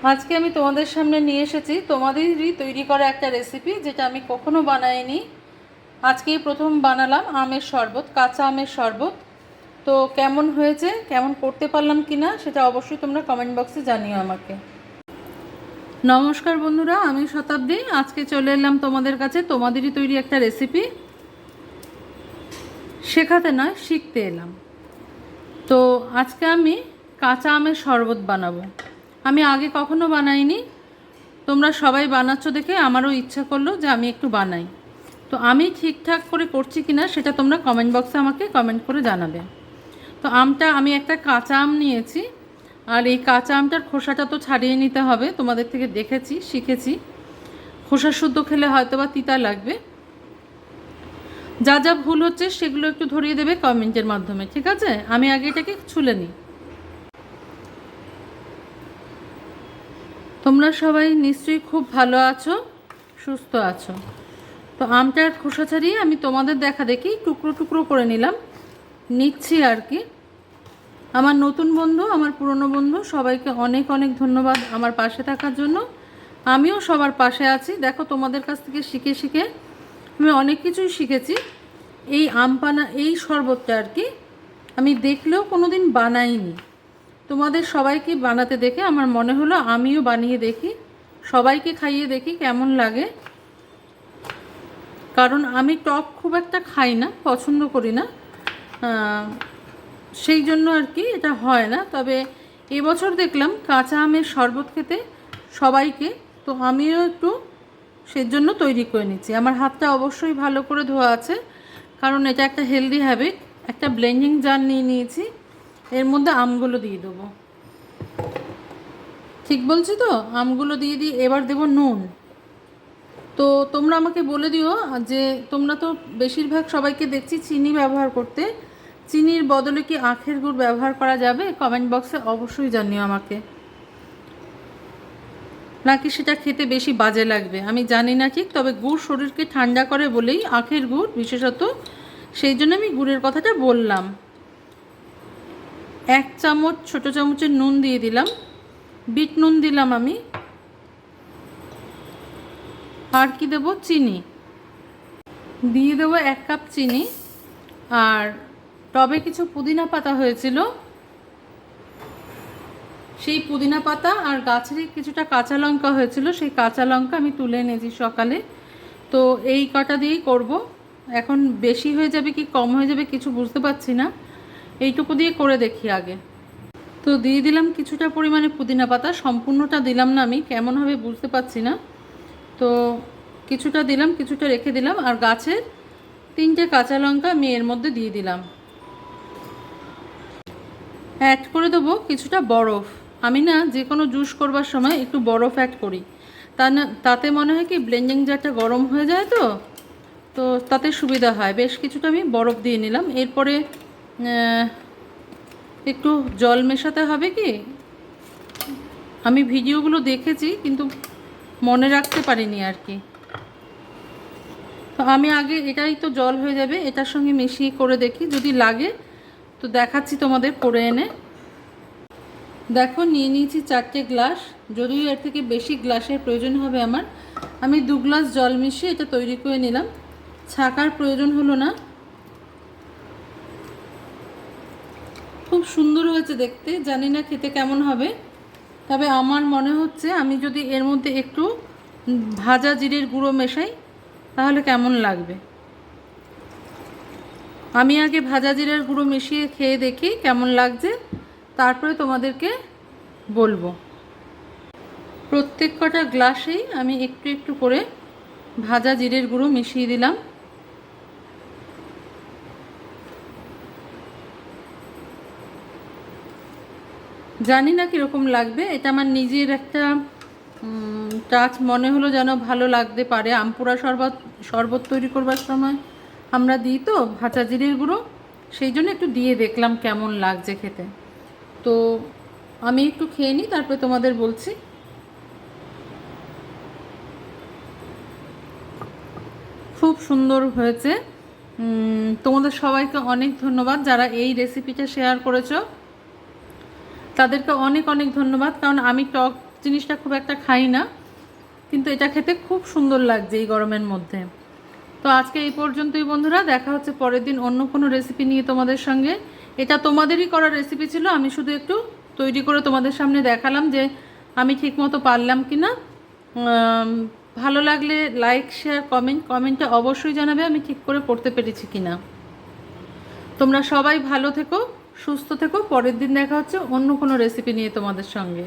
আজকে আমি তোমাদের সামনে নিয়ে এসেছি তোমাদেরই তৈরি করা একটা রেসিপি, যেটা আমি কখনো বানাইনি। আজকেই প্রথম বানালাম আমের শরবত, কাঁচা আমের শরবত। তো কেমন হয়েছে, কেমন করতে পারলাম কি না, সেটা অবশ্যই তোমরা কমেন্ট বক্সে জানিও আমাকে। নমস্কার বন্ধুরা, আমি শতাব্দী। আজকে চলে এলাম তোমাদের কাছে তোমাদেরই তৈরি একটা রেসিপি শেখাতে নয়, শিখতে এলাম। তো আজকে আমি কাঁচা আমের শরবত বানাবো। আমি আগে কখনো বানাইনি, তোমরা সবাই বানাচ্ছ দেখে আমারও ইচ্ছা করলো যে আমি একটু বানাই। তো আমি ঠিকঠাক করে করছি কিনা সেটা তোমরা কমেন্ট বক্সে আমাকে কমেন্ট করে জানাবে। তো আমটা আমি একটা কাঁচা আম নিয়েছি, আর এই কাঁচা আমটার খোসাটা তো ছাড়িয়ে নিতে হবে। তোমাদের থেকে দেখেছি, শিখেছি। খোসা শুদ্ধ খেলে হয়তো বা তিতা লাগবে। যা যা ভুল হচ্ছে সেগুলো একটু ধরিয়ে দেবে কমেন্টের মাধ্যমে, ঠিক আছে? আমি আগে এটাকে ছুলে নিই। তোমরা সবাই নিশ্চয়ই খুব ভালো আছো, সুস্থ আছো। তো আমটার খোসা ছাড়িয়ে আমি তোমাদের দেখা দেখি টুকরো টুকরো করে নিচ্ছি আর কি। আমার নতুন বন্ধু, আমার পুরনো বন্ধু, সবাইকে অনেক অনেক ধন্যবাদ আমার পাশে থাকার জন্য। আমিও সবার পাশে আছি। দেখো, তোমাদের কাছ থেকে শিখে শিখে আমি অনেক কিছুই শিখেছি। এই এই শরবতটা আর কি আমি দেখলেও কোনো দিন বানাইনি। তোমাদের সবাইকে বানাতে দেখে আমার মনে হলো আমিও বানিয়ে দেখি, সবাইকে খাইয়ে দেখি কেমন লাগে। কারণ আমি টক খুব একটা খাই না, পছন্দ করি না, সেই জন্য আর কি এটা হয় না। তবে এবছর দেখলাম কাঁচা আমের শরবত খেতে সবাইকে, তো আমিও একটু সেই জন্য তৈরি করে নিচ্ছি। আমার হাতটা অবশ্যই ভালো করে ধোয়া আছে, কারণ এটা একটা হেলদি হ্যাবিট। একটা ব্লেন্ডিং জার নিয়ে নিয়েছি, এর মধ্যে আমগুলো দিয়ে দেবো। ঠিক বলছি তো? আমগুলো দিয়ে দিই। এবার দেবো নুন। তো তোমরা আমাকে বলে দিও যে তোমরা তো বেশিরভাগ সবাইকে দেখছি চিনি ব্যবহার করতে, চিনির বদলে কি আখের গুড় ব্যবহার করা যাবে? কমেন্ট বক্সে অবশ্যই জানিও আমাকে। নাকি সেটা খেতে বেশি বাজে লাগবে আমি জানি না ঠিক, তবে গুড় শরীরকে ঠান্ডা করে বলেই আখের গুড় বিশেষত, সেই জন্য আমি গুড়ের কথাটা বললাম। 1 চামচ ছোটো চামচের নুন দিয়ে দিলাম, বিট নুন দিলাম আমি। আর কি দেবো? চিনি দিয়ে দেবো, 1 কাপ চিনি। আর টবে কিছু পুদিনা পাতা হয়েছিল, সেই পুদিনা পাতা আর গাছেরই কিছুটা কাঁচা লঙ্কা হয়েছিল, সেই কাঁচা লঙ্কা আমি তুলে এনেছি সকালে। তো এই কটা দিয়েই করব। এখন বেশি হয়ে যাবে কি কম হয়ে যাবে কিছু বুঝতে পারছি না, এইটুকু দিয়ে করে দেখি আগে। তো দিয়ে দিলাম কিছুটা পরিমাণে পুদিনা পাতা, সম্পূর্ণটা দিলাম না আমি, কেমন হবে বুঝতে পারছি না। তো কিছুটা দিলাম, কিছুটা রেখে দিলাম। আর গাছের 3টে কাঁচা লঙ্কা আমি এর মধ্যে দিয়ে দিলাম। অ্যাড করে দেবো কিছুটা বরফ। আমি না যে কোনো জুস করবার সময় একটু বরফ অ্যাড করি, তাতে মনে হয় কি ব্লেন্ডিং জারটা গরম হয়ে যায়, তো তাতে সুবিধা হয়। বেশ কিছুটা আমি বরফ দিয়ে নিলাম। এরপরে একটু জল মেশাতে হবে। কি আমি ভিডিওগুলো দেখেছি কিন্তু মনে রাখতে পারিনি আর কি। তো আমি আগে এটাই তো জল হয়ে যাবে, এটার সঙ্গে মিশিয়ে করে দেখি, যদি লাগে তো দেখাচ্ছি তোমাদের করে এনে। দেখো, নিয়ে নিয়েছি 4টে গ্লাস, যদিও এর থেকে বেশি গ্লাসের প্রয়োজন হবে আমার। আমি 2 গ্লাস জল মিশিয়ে এটা তৈরি করে নিলাম, ছাকার প্রয়োজন হলো না। খুব সুন্দর হয়েছে দেখতে, জানি না খেতে কেমন হবে। তবে আমার মনে হচ্ছে আমি যদি এর মধ্যে একটু ভাজা জিরের গুঁড়ো মেশাই তাহলে কেমন লাগবে। আমি আগে ভাজা জিরের গুঁড়ো মিশিয়ে খেয়ে দেখি কেমন লাগছে, তারপরে তোমাদেরকে বলবো। প্রত্যেক কটা গ্লাসেই আমি একটু একটু করে ভাজা জিরের গুঁড়ো মিশিয়ে দিলাম। জানি না কীরকম লাগবে, এটা আমার নিজের একটা টাচ মনে হলো, যেন ভালো লাগতে পারে। আমপুরা শরবত তৈরি করবার সময় আমরা দিই তো ভাজা জিরের গুঁড়ো, সেই জন্য একটু দিয়ে দেখলাম কেমন লাগছে খেতে। তো আমি একটু খেয়ে নিই, তারপরে তোমাদের বলছি। খুব সুন্দর হয়েছে। তোমাদের সবাইকে অনেক ধন্যবাদ যারা এই রেসিপিটা শেয়ার করেছো, তাদেরকে অনেক অনেক ধন্যবাদ। কারণ আমি টক জিনিসটা খুব একটা খাই না, কিন্তু এটা খেতে খুব সুন্দর লাগছে এই গরমের মধ্যে। তো আজকে এই পর্যন্তই বন্ধুরা, দেখা হচ্ছে পরের দিন অন্য কোনো রেসিপি নিয়ে তোমাদের সঙ্গে। এটা তোমাদেরই করা রেসিপি ছিল, আমি শুধু একটু তৈরি করে তোমাদের সামনে দেখালাম যে আমি ঠিকমতো পারলাম কি না। ভালো লাগলে লাইক, শেয়ার, কমেন্টে অবশ্যই জানাবে আমি ঠিক করে করতে পেরেছি কি না। তোমরা সবাই ভালো থেকো, সুস্থ থেকো। পরের দিন দেখা হচ্ছে অন্য কোনো রেসিপি নিয়ে তোমাদের সঙ্গে।